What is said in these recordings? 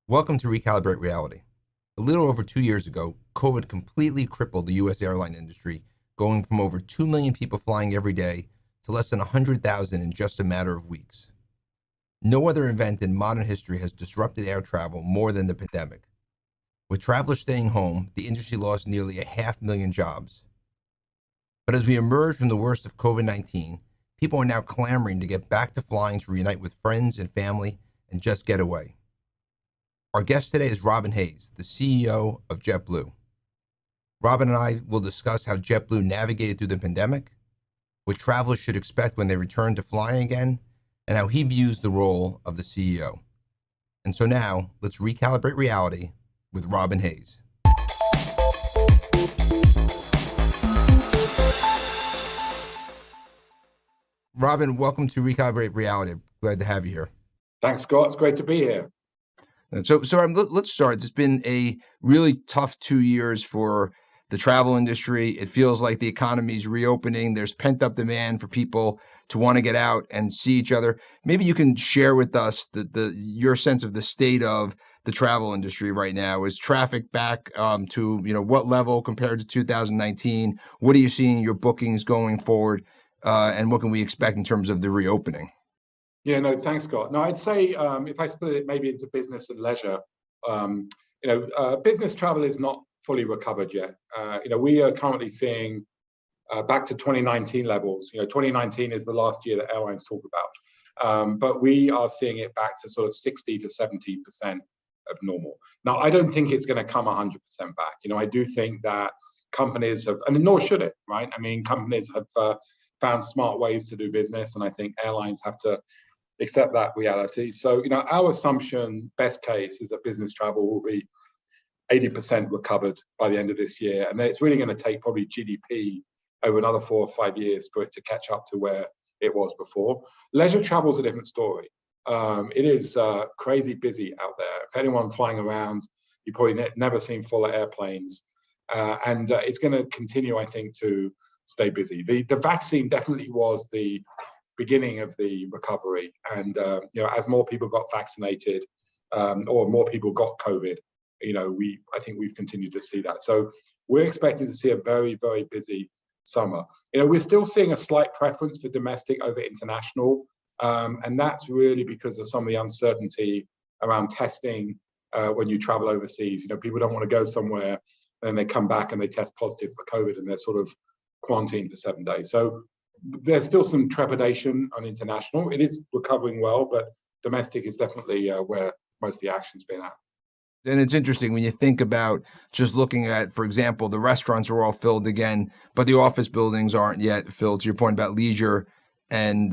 Welcome to Recalibrate Reality. A little over 2 years ago, COVID completely crippled the U.S. airline industry, going from over 2 million people flying every day to less than 100,000 in just a matter of weeks. No other event in modern history has disrupted air travel more than the pandemic. With travelers staying home, the industry lost nearly 500,000 jobs. But as we emerge from the worst of COVID-19, people are now clamoring to get back to flying to reunite with friends and family and just get away. Our guest today is Robin Hayes, the CEO of JetBlue. Robin and I will discuss how JetBlue navigated through the pandemic, what travelers should expect when they return to flying again, and how he views the role of the CEO. And so now, let's recalibrate reality with Robin Hayes. Robin, welcome to Recalibrate Reality. Glad to have you here. Thanks, Scott. It's great to be here. So let's start. It's been a really tough 2 years for the travel industry. It feels like the economy is reopening. There's pent-up demand for people to want to get out and see each other. Maybe you can share with us your sense of the state of the travel industry right now. Is traffic back to what level compared to 2019? What are you seeing in your bookings going forward, and what can we expect in terms of the reopening? Yeah, no, thanks, Scott. No, I'd say if I split it maybe into business and leisure, business travel is not fully recovered yet. We are currently seeing back to 2019 levels. 2019 is the last year that airlines talk about, but we are seeing it back to sort of 60 to 70% of normal. Now, I don't think it's going to come 100% back. I do think that companies have, and nor should it, right? I mean, companies have found smart ways to do business, and I think airlines have to accept that reality. So, our assumption, best case, is that business travel will be 80% recovered by the end of this year. And then it's really going to take probably GDP over another 4 or 5 years for it to catch up to where it was before. Leisure travel is a different story. It is crazy busy out there. If anyone flying around, you've probably never seen fuller airplanes. And it's going to continue, I think, to stay busy. The vaccine definitely was the beginning of the recovery, and as more people got vaccinated or more people got COVID, I think we've continued to see that. So we're expecting to see a very, very busy summer. We're still seeing a slight preference for domestic over international, and that's really because of some of the uncertainty around testing when you travel overseas. People don't want to go somewhere and then they come back and they test positive for COVID and they're sort of quarantined for 7 days. So there's still some trepidation on international. It is recovering well, but domestic is definitely where most of the action's been at. And it's interesting when you think about just looking at, for example, the restaurants are all filled again, but the office buildings aren't yet filled. To your point about leisure and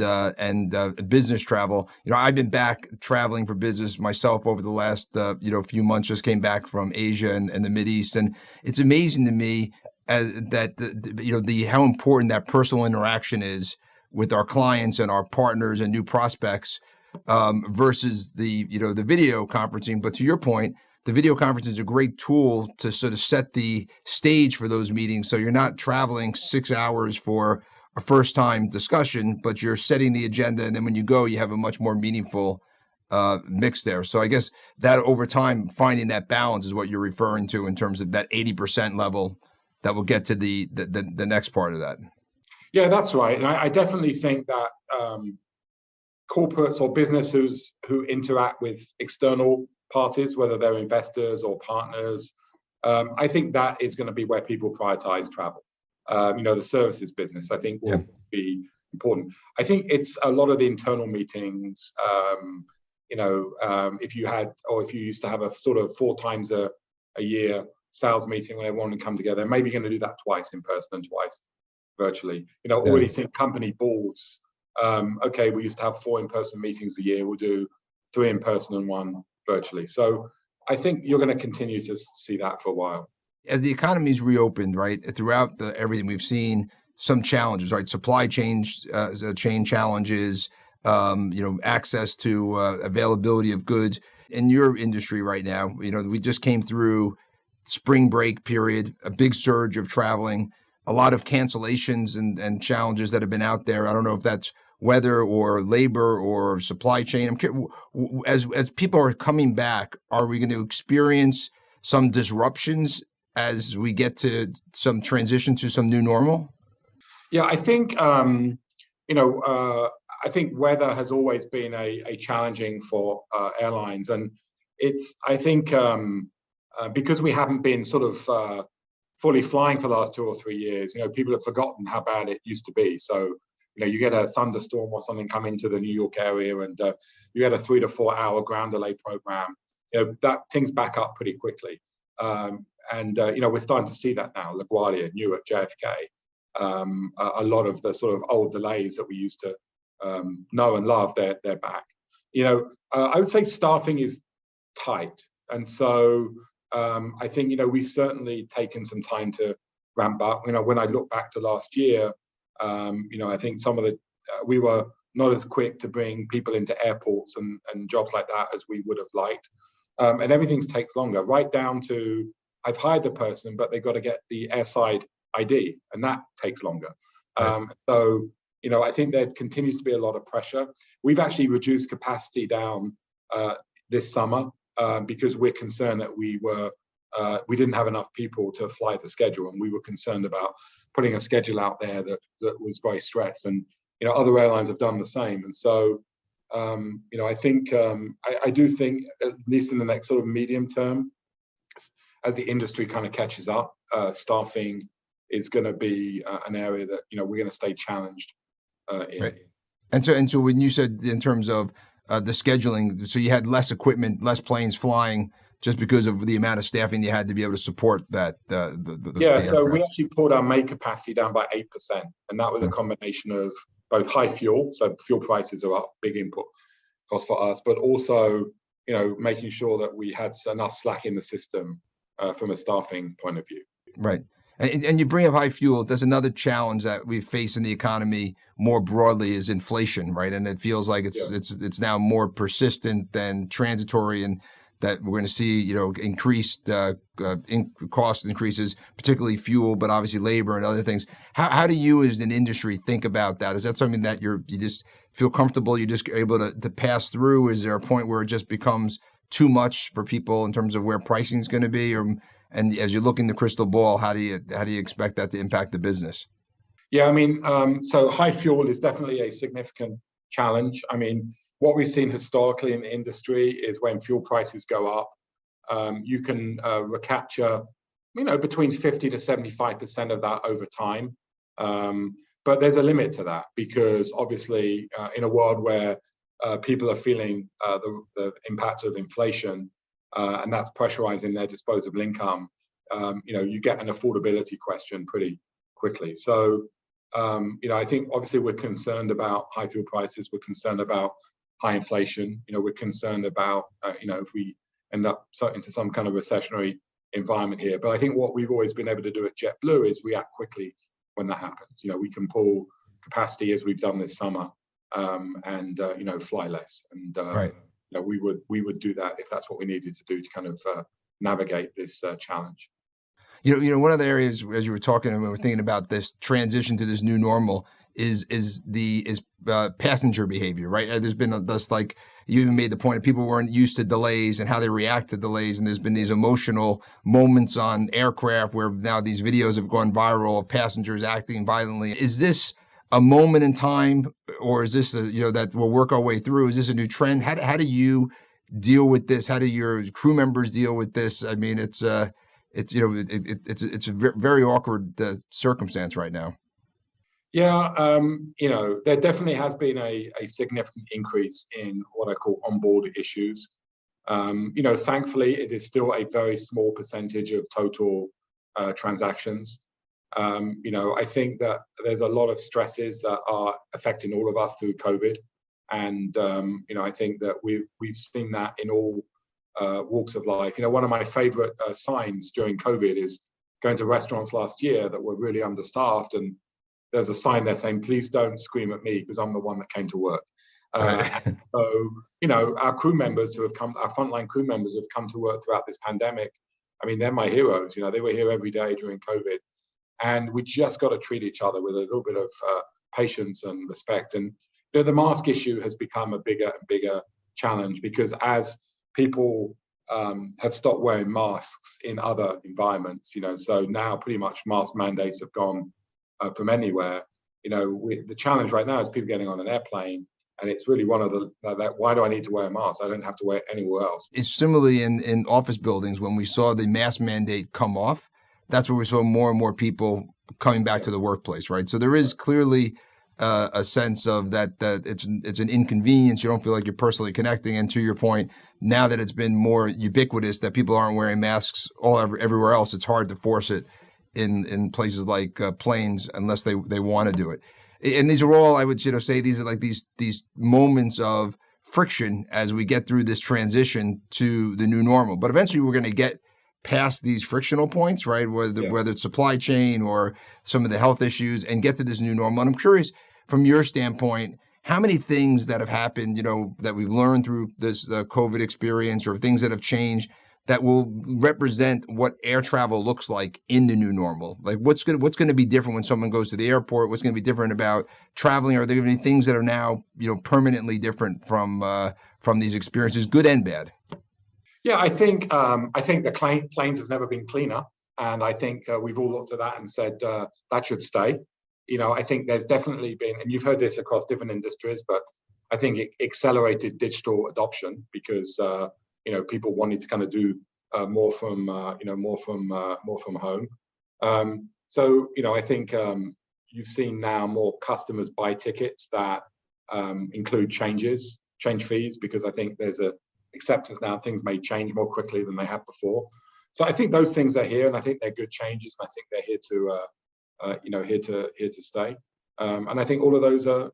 business travel, I've been back traveling for business myself over the last few months. Just came back from Asia and the Mideast, and it's amazing to me how important that personal interaction is with our clients and our partners and new prospects versus the video conferencing. But to your point, the video conference is a great tool to sort of set the stage for those meetings. So you're not traveling 6 hours for a first time discussion, but you're setting the agenda. And then when you go, you have a much more meaningful mix there. So I guess that over time, finding that balance is what you're referring to in terms of that 80% level that will get to the next part of that. Yeah, that's right. And I definitely think that corporates or businesses who interact with external parties, whether they're investors or partners, I think that is going to be where people prioritize travel. The services business, I think, will be important. I think it's a lot of the internal meetings. If you used to have a sort of 4 times a year sales meeting where everyone would come together, maybe you're going to do that twice in person and twice virtually. Already seeing company boards. Okay, we used to have 4 in-person meetings a year. We'll do 3 in person and 1 virtually. So I think you're going to continue to see that for a while. As the economy's reopened, right, throughout everything, we've seen some challenges, right? Supply chain challenges, access to availability of goods. In your industry right now, we just came through spring break period, a big surge of traveling, a lot of cancellations and challenges that have been out there. I don't know if that's weather or labor or supply chain? As people are coming back, are we going to experience some disruptions as we get to some transition to some new normal? Yeah, I think I think weather has always been a challenging for airlines, and it's I think because we haven't been sort of fully flying for the last 2 or 3 years, people have forgotten how bad it used to be. So you get a thunderstorm or something come into the New York area, and you had a 3 to 4 hour ground delay program. That things back up pretty quickly, and we're starting to see that now. LaGuardia, Newark, JFK. A lot of the sort of old delays that we used to know and love, they're back. I would say staffing is tight, and so I think we've certainly taken some time to ramp up. When I look back to last year, I think some of we were not as quick to bring people into airports and jobs like that as we would have liked, and everything takes longer. Right down to I've hired the person, but they've got to get the airside ID, and that takes longer. Right. So I think there continues to be a lot of pressure. We've actually reduced capacity down this summer because we're concerned that we didn't have enough people to fly the schedule, and we were concerned about putting a schedule out there that was very stressed, and other airlines have done the same. And so I think I do think, at least in the next sort of medium term, as the industry kind of catches up, staffing is going to be an area that we're going to stay challenged in. Right. And so when you said in terms of the scheduling, so you had less equipment, less planes flying, just because of the amount of staffing you had to be able to support that. So we actually pulled our May capacity down by 8%, and that was a combination of both high fuel, so fuel prices are up, big input cost for us, but also making sure that we had enough slack in the system from a staffing point of view. Right. And you bring up high fuel. There's another challenge that we face in the economy more broadly is inflation, right? And it feels like it's now more persistent than transitory, and that we're going to see increased cost increases, particularly fuel, but obviously labor and other things. How do you as an industry think about that? Is that something that you just feel comfortable, you're just able to pass through? Is there a point where it just becomes too much for people in terms of where pricing is going to be? And as you look in the crystal ball, how do you expect that to impact the business? Yeah, I mean, so high fuel is definitely a significant challenge. I mean, what we've seen historically in the industry is when fuel prices go up, you can recapture, between 50 to 75% of that over time. But there's a limit to that, because obviously in a world where people are feeling the impact of inflation, and that's pressurizing their disposable income, you get an affordability question pretty quickly. So, I think obviously we're concerned about high fuel prices. We're concerned about high inflation. We're concerned about, if we end up into some kind of recessionary environment here. But I think what we've always been able to do at JetBlue is react quickly when that happens. We can pull capacity as we've done this summer, and fly less. And Right. we would do that if that's what we needed to do to kind of navigate this challenge. One of the areas, as you were talking and we were thinking about this transition to this new normal, is passenger behavior, right? There's been this, like you even made the point of people weren't used to delays and how they react to delays, and there's been these emotional moments on aircraft where now these videos have gone viral of passengers acting violently. Is this a moment in time, or is this that we'll work our way through? Is this a new trend? How do you deal with this? How do your crew members deal with this? I mean, it's a very awkward circumstance right now. Yeah, there definitely has been a significant increase in what I call onboard issues. Thankfully, it is still a very small percentage of total transactions. I think that there's a lot of stresses that are affecting all of us through COVID, and I think that we've seen that in all walks of life. One of my favorite signs during COVID is going to restaurants last year that were really understaffed, and there's a sign there saying, "Please don't scream at me because I'm the one that came to work." Right. So, our crew members who have come, our frontline crew members who have come to work throughout this pandemic, I mean, they're my heroes. They were here every day during COVID, and we just got to treat each other with a little bit of patience and respect. And the mask issue has become a bigger and bigger challenge, because as people have stopped wearing masks in other environments, so now pretty much mask mandates have gone from anywhere. The challenge right now is people getting on an airplane, and it's really one of that why do I need to wear a mask? I don't have to wear it anywhere else. It's similarly in office buildings. When we saw the mask mandate come off, that's where we saw more and more people coming back to the workplace, right? So there is clearly a sense of that it's an inconvenience. You don't feel like you're personally connecting. And to your point, now that it's been more ubiquitous that people aren't wearing masks everywhere else, it's hard to force it in places like planes unless they want to do it. And these are all, I would say, these are like these moments of friction as we get through this transition to the new normal. But eventually we're going to get past these frictional points, right? Whether it's supply chain or some of the health issues, and get to this new normal. And I'm curious, from your standpoint, how many things that have happened, that we've learned through this COVID experience, or things that have changed that will represent what air travel looks like in the new normal? Like what's going to be different when someone goes to the airport? What's going to be different about traveling? Are there going to be things that are now, permanently different from these experiences, good and bad? Yeah, I think the planes have never been cleaner, and I think we've all looked at that and said that should stay. I think there's definitely been, and you've heard this across different industries, but I think it accelerated digital adoption because people wanted to kind of do more from home. So I think you've seen now more customers buy tickets that include change fees, because I think there's a acceptance now things may change more quickly than they have before. So I think those things are here, and I think they're good changes, and I think they're here to stay. And I think all of those have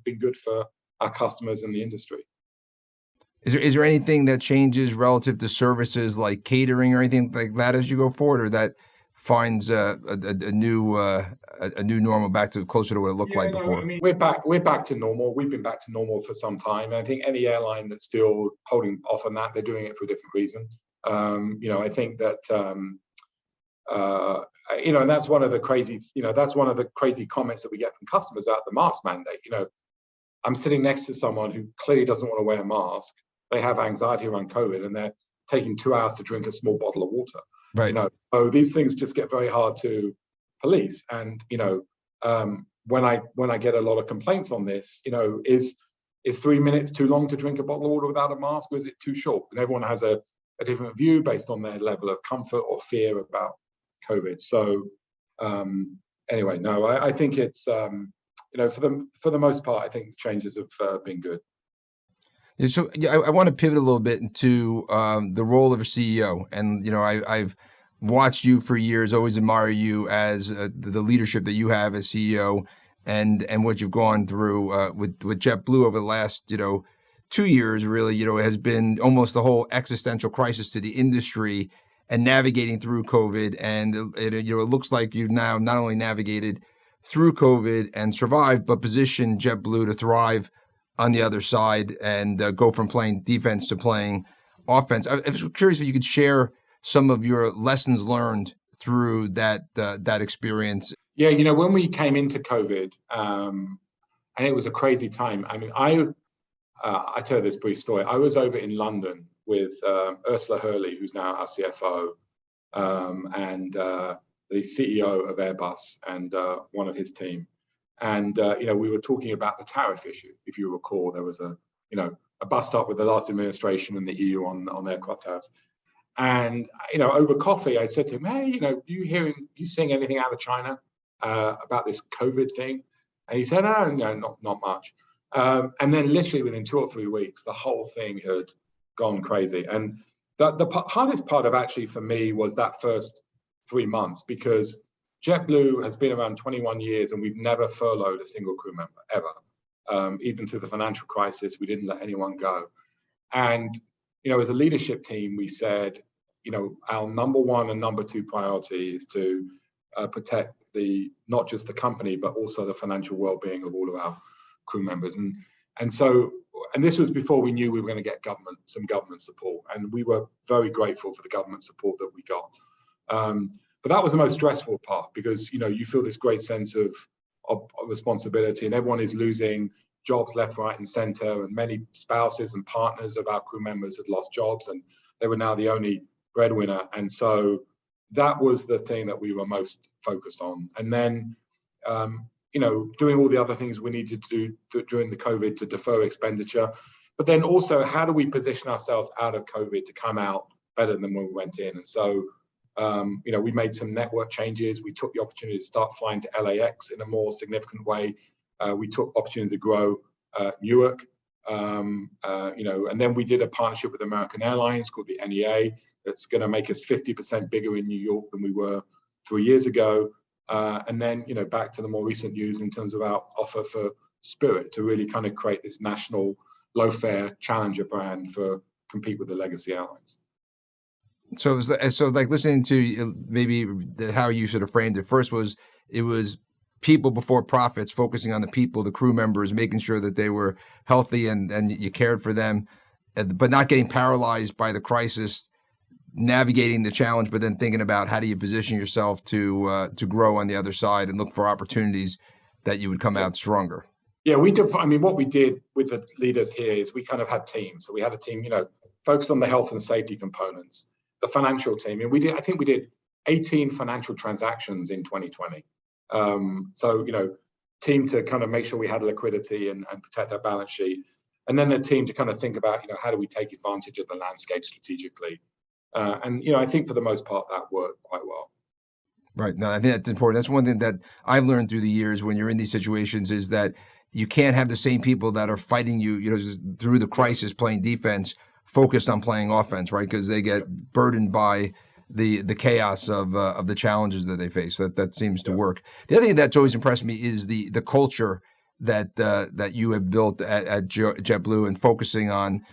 been good for our customers in the industry. Is there anything that changes relative to services like catering or anything like that as you go forward, or that finds a new normal, back to closer to what it looked like before? I mean, we're back to normal. We've been back to normal for some time. And I think any airline that's still holding off on that, they're doing it for a different reason. I think that and that's one of the crazy comments that we get from customers about the mask mandate. I'm sitting next to someone who clearly doesn't want to wear a mask. They have anxiety around COVID, and they're taking 2 hours to drink a small bottle of water. Right. So these things just get very hard to police. And when I get a lot of complaints on this, is 3 minutes too long to drink a bottle of water without a mask, or is it too short? And everyone has a different view based on their level of comfort or fear about COVID. So anyway, no, I think it's for the most part, I think changes have been good. So I want to pivot a little bit into the role of a CEO. And, I've watched you for years, always admire you as the leadership that you have as CEO, and what you've gone through with JetBlue over the last, 2 years, really, has been almost the whole existential crisis to the industry and navigating through COVID. And, it looks like you've now not only navigated through COVID and survived, but positioned JetBlue to thrive on the other side and go from playing defense to playing offense. I was curious if you could share some of your lessons learned through that experience. Yeah, when we came into COVID, and it was a crazy time. I mean, I tell this brief story. I was over in London with Ursula Hurley, who's now our CFO, and the CEO of Airbus, and one of his team. And we were talking about the tariff issue. If you recall, there was a bust up with the last administration and the EU on aircraft tariffs. And over coffee, I said to him, "Hey, you seeing anything out of China about this COVID thing?" And he said, "Oh, no, not much." And then literally within 2 or 3 weeks, the whole thing had gone crazy. And the hardest part of actually for me was that first 3 months, because JetBlue has been around 21 years and we've never furloughed a single crew member, ever. Even through the financial crisis, we didn't let anyone go. And, as a leadership team, we said, our number one and number two priority is to protect not just the company, but also the financial well-being of all of our crew members. And this was before we knew we were going to get some government support. And we were very grateful for the government support that we got. But that was the most stressful part, because you feel this great sense of responsibility, and everyone is losing jobs left, right, and center, and many spouses and partners of our crew members had lost jobs, and they were now the only breadwinner. And so that was the thing that we were most focused on. And then, doing all the other things we needed to do during the COVID to defer expenditure, but then also how do we position ourselves out of COVID to come out better than when we went in? And so, we made some network changes. We took the opportunity to start flying to LAX in a more significant way. We took opportunity to grow Newark, and then we did a partnership with American Airlines called the NEA that's going to make us 50% bigger in New York than we were 3 years ago. And then, back to the more recent news in terms of our offer for Spirit to really kind of create this national low-fare challenger brand for compete with the legacy airlines. So like listening to maybe how you sort of framed it. First it was people before profits, focusing on the people, the crew members, making sure that they were healthy and you cared for them, but not getting paralyzed by the crisis, navigating the challenge, but then thinking about how do you position yourself to grow on the other side and look for opportunities that you would come out stronger. Yeah, what we did with the leaders here is we kind of had teams. So we had a team, focused on the health and safety components, the financial team. And I think we did 18 financial transactions in 2020. Team to kind of make sure we had liquidity and protect our balance sheet. And then a team to kind of think about, how do we take advantage of the landscape strategically? I think for the most part, that worked quite well. Right. No, I think that's important. That's one thing that I've learned through the years when you're in these situations is that you can't have the same people that are fighting you, through the crisis playing defense, focused on playing offense, right? Because they get burdened by the chaos of the challenges that they face. So that seems to work. The other thing that's always impressed me is the culture that you have built at JetBlue, and focusing on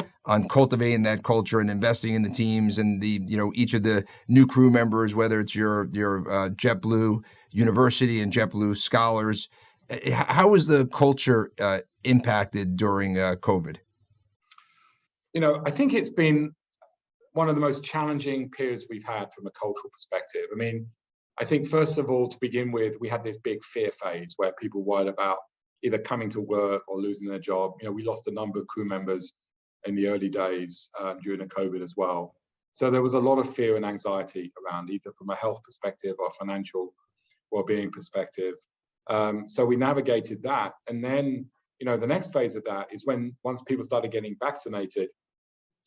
cultivating that culture and investing in the teams and each of the new crew members, whether it's your JetBlue University and JetBlue Scholars. How was the culture impacted during COVID? I think it's been one of the most challenging periods we've had from a cultural perspective. I think first of all, to begin with, we had this big fear phase where people worried about either coming to work or losing their job. We lost a number of crew members in the early days during the COVID as well. So there was a lot of fear and anxiety around, either from a health perspective or financial well-being perspective. So we navigated that. And then, the next phase of that is once people started getting vaccinated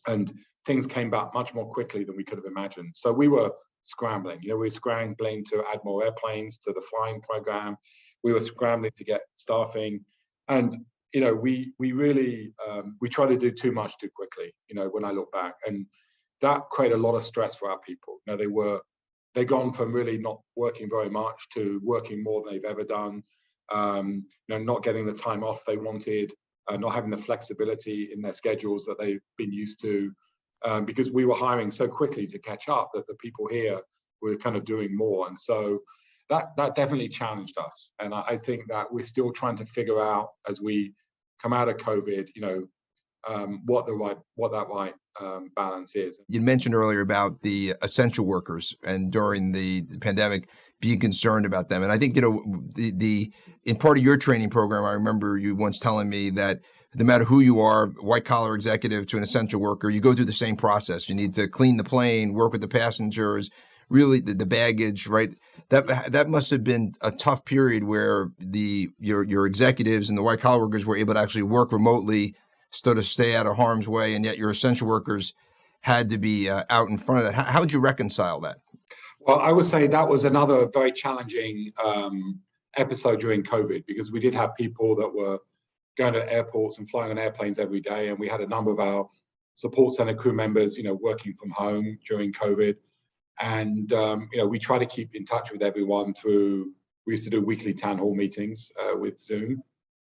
and things came back much more quickly than we could have imagined. So we were scrambling, we were scrambling to add more airplanes to the flying program. We were scrambling to get staffing. And, we really, we tried to do too much too quickly, when I look back. And that created a lot of stress for our people. They'd gone from really not working very much to working more than they've ever done, not getting the time off they wanted, not having the flexibility in their schedules that they've been used to, because we were hiring so quickly to catch up that the people here were kind of doing more. And so that definitely challenged us. And I think that we're still trying to figure out as we come out of COVID, what that right balance is. You mentioned earlier about the essential workers, and during the pandemic, being concerned about them. And I think, the in part of your training program, I remember you once telling me that no matter who you are, white collar executive to an essential worker, you go through the same process. You need to clean the plane, work with the passengers, really the baggage, right? That must have been a tough period where your executives and the white collar workers were able to actually work remotely, so to stay out of harm's way, and yet your essential workers had to be out in front of that. How would you reconcile that? Well, I would say that was another very challenging episode during COVID, because we did have people that were going to airports and flying on airplanes every day, and we had a number of our support center crew members, working from home during COVID. And we try to keep in touch with everyone we used to do weekly town hall meetings with Zoom.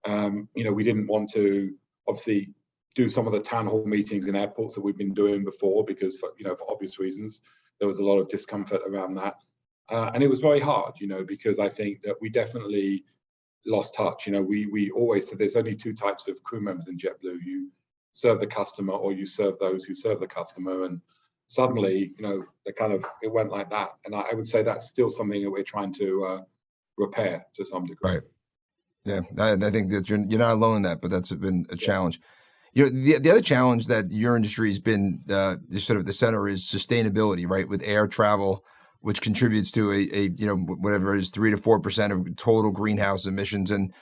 We didn't want to obviously do some of the town hall meetings in airports that we've been doing before, because for obvious reasons, there was a lot of discomfort around that. And it was very hard, because I think that we definitely lost touch. We always said there's only two types of crew members in JetBlue. You serve the customer, or you serve those who serve the customer. And suddenly, it went like that. And I would say that's still something that we're trying to repair to some degree. Right. Yeah, I think that you're not alone in that, but that's been a Yeah. challenge. The other challenge that your industry has been sort of the center is sustainability, right? With air travel, which contributes to a whatever it is 3 to 4% of total greenhouse emissions, and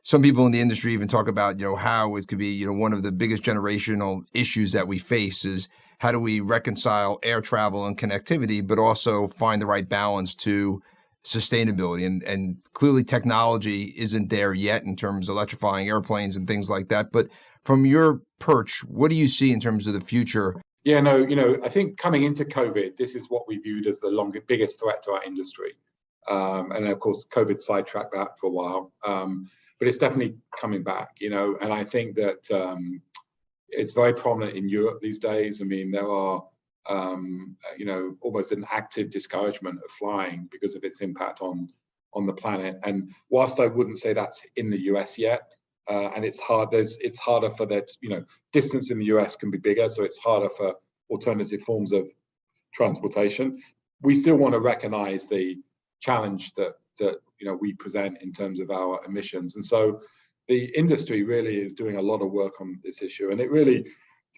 some people in the industry even talk about how it could be one of the biggest generational issues that we face is how do we reconcile air travel and connectivity, but also find the right balance to sustainability, and clearly technology isn't there yet in terms of electrifying airplanes and things like that. But from your perch, what do you see in terms of the future? Yeah, no, I think coming into COVID, this is what we viewed as the biggest threat to our industry. And of course, COVID sidetracked that for a while. But it's definitely coming back, and I think that it's very prominent in Europe these days. I mean, there are, almost an active discouragement of flying because of its impact on the planet. And whilst I wouldn't say that's in the US yet, and it's harder for that, distance in the US can be bigger, so it's harder for alternative forms of transportation. We still want to recognize the challenge that we present in terms of our emissions. And so the industry really is doing a lot of work on this issue. And it really,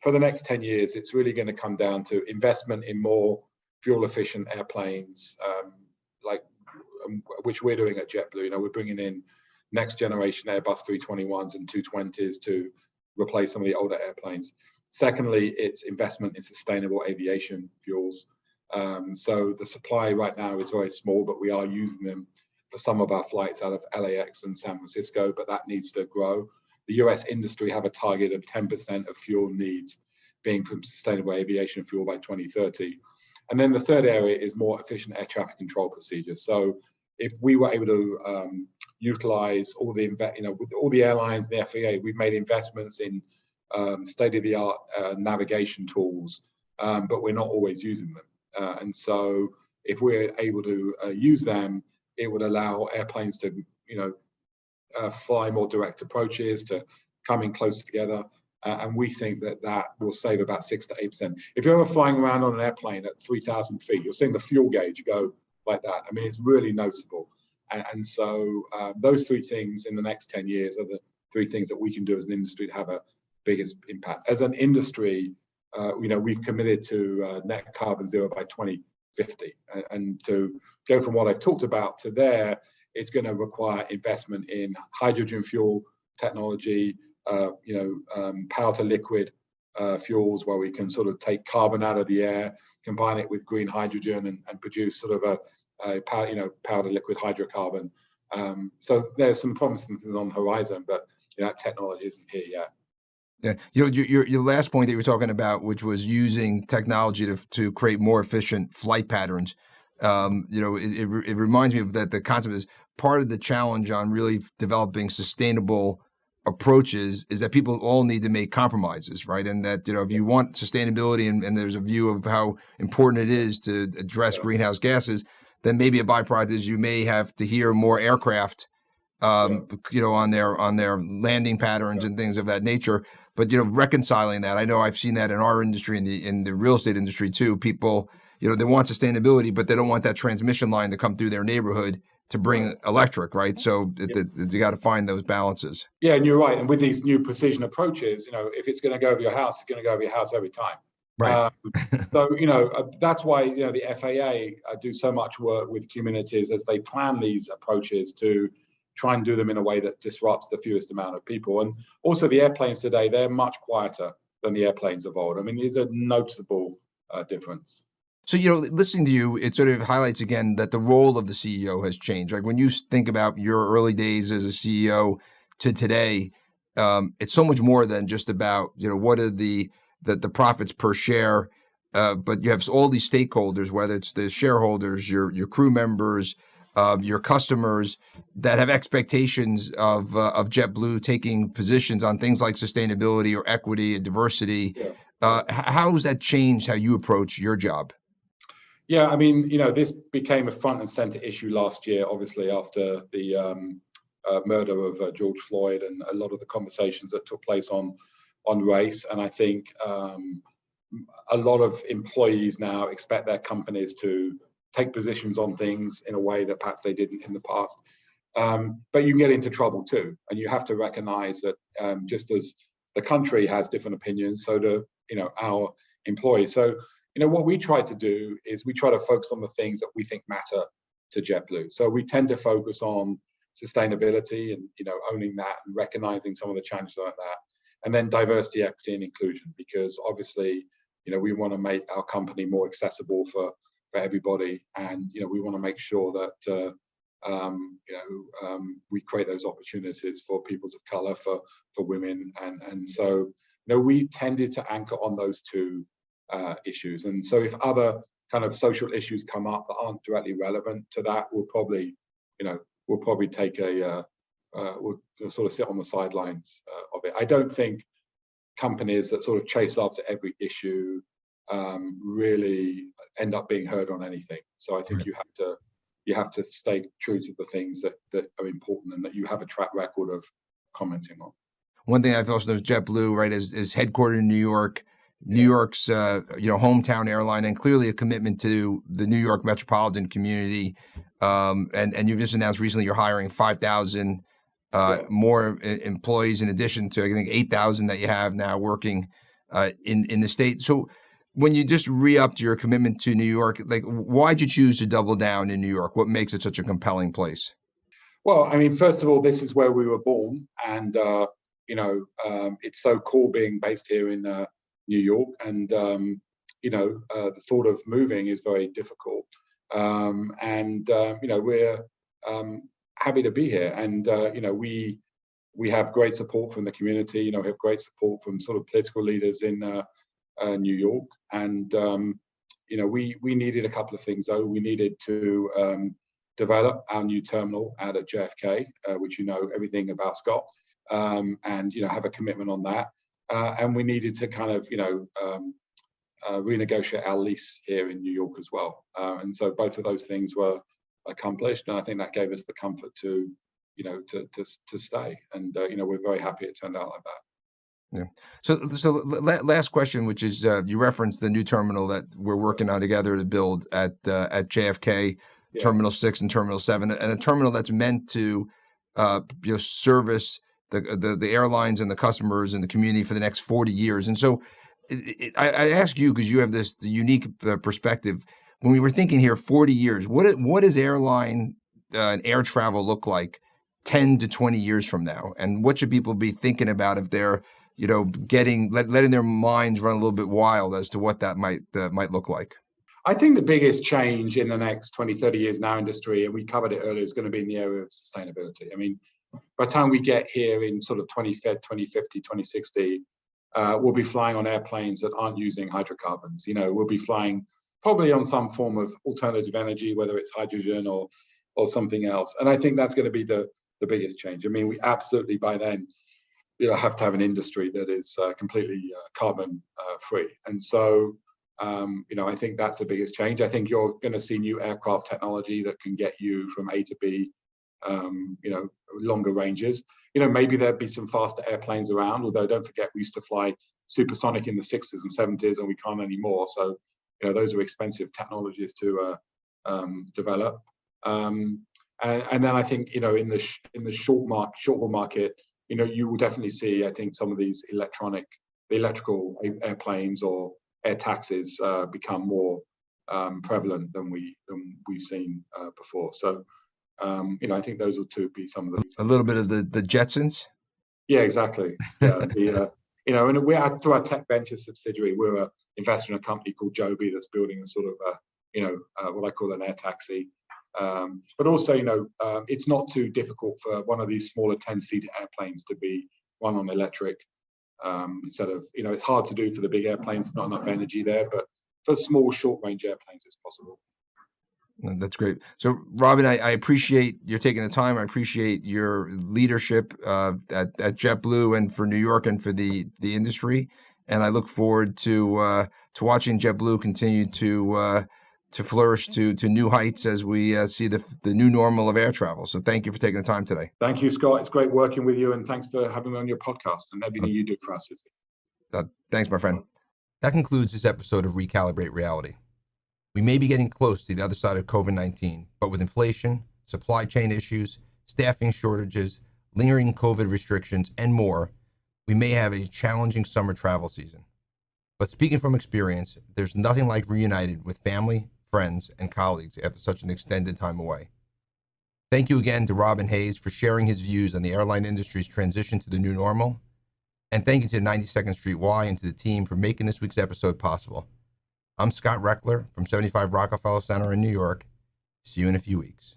for the next 10 years, it's really going to come down to investment in more fuel efficient airplanes, which we're doing at JetBlue. We're bringing in next generation Airbus 321s and 220s to replace some of the older airplanes. Secondly, it's investment in sustainable aviation fuels. So the supply right now is very small, but we are using them for some of our flights out of LAX and San Francisco, but that needs to grow. The US industry have a target of 10% of fuel needs being from sustainable aviation fuel by 2030. And then the third area is more efficient air traffic control procedures. So if we were able to utilize all the, with all the airlines, the FAA, we've made investments in state-of-the-art navigation tools, but we're not always using them. And so if we're able to use them, it would allow airplanes to, fly more direct approaches, to come in closer together. And we think that will save about 6 to 8%. If you're ever flying around on an airplane at 3,000 feet, you're seeing the fuel gauge go like that. I mean, it's really noticeable. And so those three things in the next 10 years are the three things that we can do as an industry to have a biggest impact. As an industry, we've committed to net carbon zero by 2050. And to go from what I've talked about to there, it's going to require investment in hydrogen fuel technology, power to liquid fuels, where we can sort of take carbon out of the air, combine it with green hydrogen, and produce sort of a power to liquid hydrocarbon. So there's some promising things on the horizon, but that technology isn't here yet. Yeah, your last point that you were talking about, which was using technology to create more efficient flight patterns. It reminds me of that. The concept is part of the challenge on really developing sustainable approaches is that people all need to make compromises, right? And that if you want sustainability and there's a view of how important it is to address greenhouse gases, then maybe a byproduct is you may have to hear more aircraft, on their landing patterns and things of that nature. But reconciling that, I know I've seen that in our industry, in the real estate industry too. People, they want sustainability, but they don't want that transmission line to come through their neighborhood to bring electric, right? So you got to find those balances. Yeah, and you're right. And with these new precision approaches, if it's going to go over your house, it's going to go over your house every time. Right. So, that's why, the FAA do so much work with communities as they plan these approaches to try and do them in a way that disrupts the fewest amount of people. And also the airplanes today, they're much quieter than the airplanes of old. I mean, there's a noticeable difference. So, listening to you, it sort of highlights again that the role of the CEO has changed. Like when you think about your early days as a CEO to today, it's so much more than just about, what are the profits per share, but you have all these stakeholders, whether it's the shareholders, your crew members, your customers that have expectations of JetBlue taking positions on things like sustainability or equity and diversity. Yeah. How has that changed how you approach your job? Yeah, I mean, this became a front and center issue last year, obviously, after the murder of George Floyd and a lot of the conversations that took place on race. And I think a lot of employees now expect their companies to take positions on things in a way that perhaps they didn't in the past. But you can get into trouble too, and you have to recognize that just as the country has different opinions, so do our employees. So what we try to do is we try to focus on the things that we think matter to JetBlue. So we tend to focus on sustainability and owning that and recognizing some of the challenges like that, and then diversity, equity, and inclusion, because obviously we want to make our company more accessible for everybody, and we want to make sure that we create those opportunities for peoples of color, for women, and so we tended to anchor on those two issues. And so if other kind of social issues come up that aren't directly relevant to that, we'll probably take we'll sort of sit on the sidelines of it. I don't think companies that sort of chase after every issue really end up being heard on anything. So I think Right. you have to stay true to the things that are important and that you have a track record of commenting on. One thing I've also noticed, JetBlue, right, is headquartered in New York. New York's hometown airline, and clearly a commitment to the New York metropolitan community. And you've just announced recently you're hiring 5,000 more employees in addition to, I think, 8,000 that you have now working in the state. So when you just re-upped your commitment to New York, like, why'd you choose to double down in New York? What makes it such a compelling place? Well, I mean, first of all, this is where we were born, and it's so cool being based here in New York, and the thought of moving is very difficult, and we're happy to be here, and we have great support from the community. We have great support from sort of political leaders in New York, and we needed a couple of things though. We needed to develop our new terminal out at JFK, which everything about, Scott, and have a commitment on that. And we needed to kind of renegotiate our lease here in New York as well. And so both of those things were accomplished, and I think that gave us the comfort to stay. And we're very happy it turned out like that. Yeah. So last question, which is you referenced the new terminal that we're working on together to build at JFK, Terminal 6 and Terminal 7, and a terminal that's meant to service the airlines and the customers and the community for the next 40 years. And so I ask you, because you have this unique perspective, when we were thinking here 40 years, what does airline and air travel look like 10 to 20 years from now? And what should people be thinking about if they're letting their minds run a little bit wild as to what that might look like? I think the biggest change in the next 20, 30 years in our industry, and we covered it earlier, is going to be in the area of sustainability. I mean, by the time we get here in sort of 2050, 2060, we'll be flying on airplanes that aren't using hydrocarbons. We'll be flying probably on some form of alternative energy, whether it's hydrogen or something else. And I think that's going to be the biggest change. I mean, we absolutely by then have to have an industry that is completely carbon free. And so I think that's the biggest change. I think you're going to see new aircraft technology that can get you from A to B, longer ranges. Maybe there'd be some faster airplanes around, although don't forget we used to fly supersonic in the 60s and 70s, and we can't anymore. So those are expensive technologies to develop. And then I think in the short-haul market, you will definitely see, I think, some of these electrical airplanes or air taxis become more prevalent than we've seen before. So I think those will be some of the a little bit of the Jetsons. Yeah, exactly. Yeah, and we're through our tech venture subsidiary, we're an investor in a company called Joby that's building a sort of what I call an air taxi. But also, it's not too difficult for one of these smaller 10-seater airplanes to be run on electric. Instead of, it's hard to do for the big airplanes, not enough energy there, but for small, short-range airplanes, it's possible. That's great. So, Robin, I appreciate you taking the time. I appreciate your leadership at JetBlue and for New York and for the industry. And I look forward to watching JetBlue continue to flourish to new heights as we see the new normal of air travel. So thank you for taking the time today. Thank you, Scott. It's great working with you, and thanks for having me on your podcast and everything you do for us. Thanks, my friend. That concludes this episode of Recalibrate Reality. We may be getting close to the other side of COVID-19, but with inflation, supply chain issues, staffing shortages, lingering COVID restrictions, and more, we may have a challenging summer travel season. But speaking from experience, there's nothing like reunited with family, friends, and colleagues after such an extended time away. Thank you again to Robin Hayes for sharing his views on the airline industry's transition to the new normal. And thank you to 92nd Street Y and to the team for making this week's episode possible. I'm Scott Rechler from 75 Rockefeller Center in New York. See you in a few weeks.